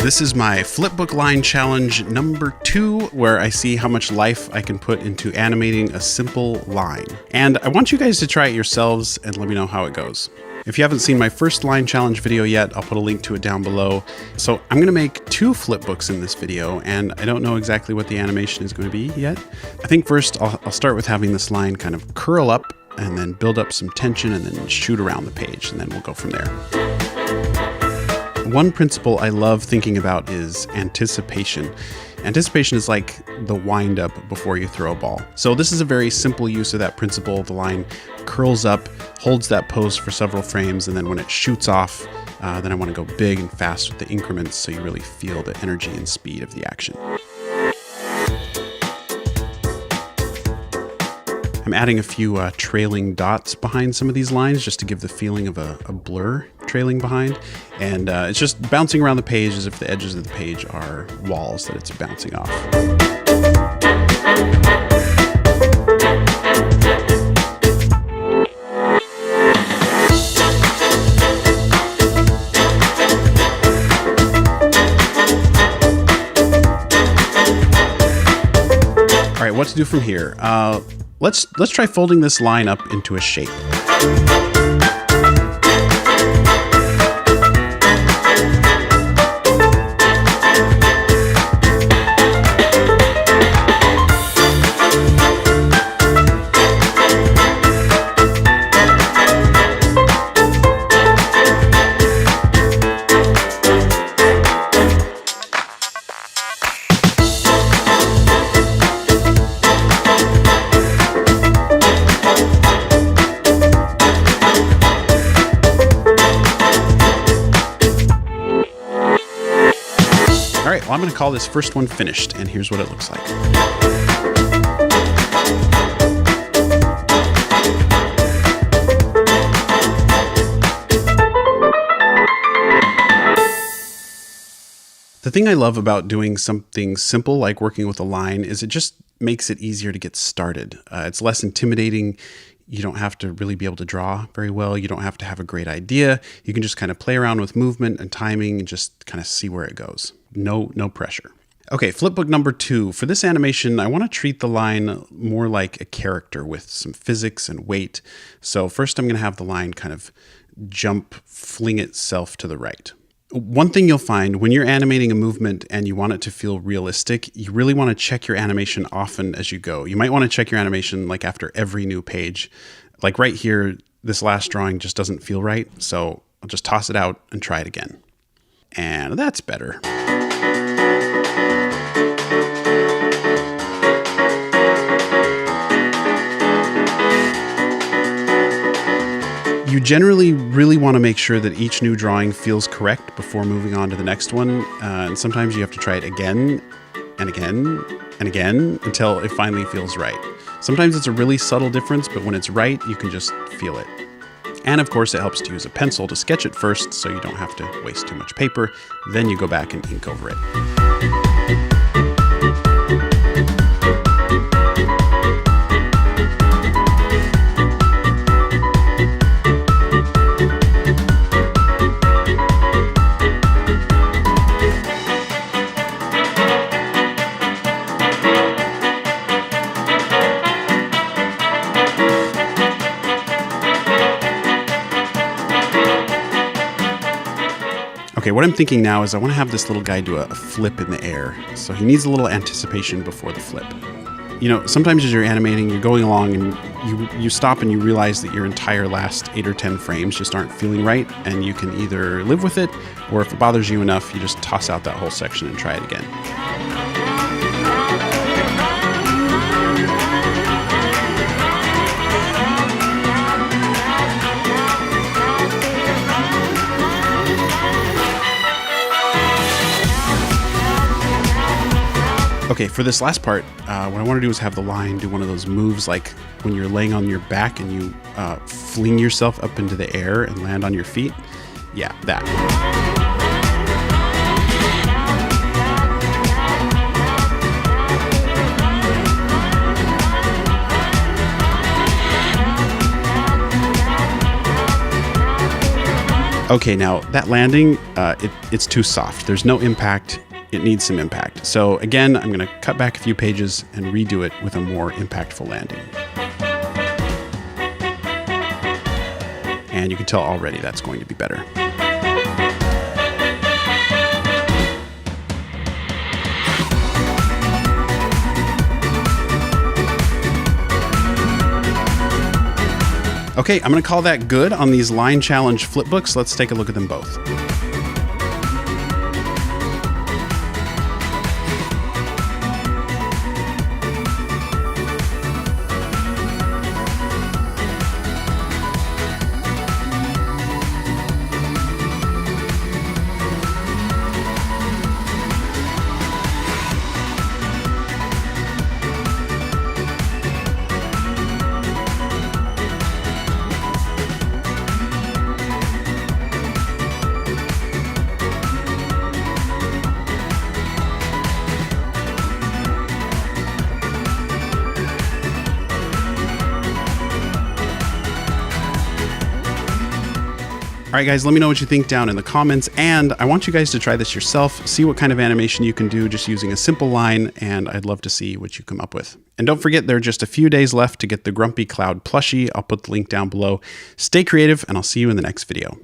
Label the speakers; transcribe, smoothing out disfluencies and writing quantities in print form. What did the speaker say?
Speaker 1: This is my flipbook line challenge number 2, where I see how much life I can put into animating a simple line. And I want you guys to try it yourselves and let me know how it goes. If you haven't seen my first line challenge video yet, I'll put a link to it down below. So I'm going to make 2 flipbooks in this video, and I don't know exactly what the animation is going to be yet. I think first I'll start with having this line kind of curl up and then build up some tension and then shoot around the page, and then we'll go from there. One principle I love thinking about is anticipation. Anticipation is like the wind up before you throw a ball. So this is a very simple use of that principle. The line curls up, holds that pose for several frames, and then when it shoots off, then I want to go big and fast with the increments so you really feel the energy and speed of the action. I'm adding a few trailing dots behind some of these lines just to give the feeling of a blur trailing behind. And it's just bouncing around the page as if the edges of the page are walls that it's bouncing off. All right, what to do from here? Let's try folding this line up into a shape. All right, well, I'm going to call this first one finished, and here's what it looks like. The thing I love about doing something simple like working with a line is it just makes it easier to get started. It's less intimidating. You don't have to really be able to draw very well. You don't have to have a great idea. You can just kind of play around with movement and timing and just kind of see where it goes. No pressure. Okay, flipbook number 2. For this animation, I want to treat the line more like a character with some physics and weight. So first I'm going to have the line kind of fling itself to the right. One thing you'll find when you're animating a movement and you want it to feel realistic, you really want to check your animation often as you go. You might want to check your animation like after every new page. Like right here, this last drawing just doesn't feel right. So I'll just toss it out and try it again. And that's better. You generally really want to make sure that each new drawing feels correct before moving on to the next one. And sometimes you have to try it again and again and again until it finally feels right. Sometimes it's a really subtle difference, but when it's right, you can just feel it. And of course, it helps to use a pencil to sketch it first so you don't have to waste too much paper. Then you go back and ink over it. Okay, what I'm thinking now is I want to have this little guy do a flip in the air. So he needs a little anticipation before the flip. You know, sometimes as you're animating, you're going along and you stop and you realize that your entire last 8 or 10 frames just aren't feeling right, and you can either live with it, or if it bothers you enough, you just toss out that whole section and try it again. Okay, for this last part, what I want to do is have the line do one of those moves like when you're laying on your back and you fling yourself up into the air and land on your feet. Yeah, that. Okay, now that landing, it's too soft. There's no impact. It needs some impact. So again, I'm going to cut back a few pages and redo it with a more impactful landing. And you can tell already that's going to be better. Okay, I'm going to call that good on these line challenge flipbooks. Let's take a look at them both. All right, guys, let me know what you think down in the comments. And I want you guys to try this yourself, see what kind of animation you can do just using a simple line. And I'd love to see what you come up with. And don't forget, there are just a few days left to get the Grumpy Cloud plushie. I'll put the link down below. Stay creative, and I'll see you in the next video.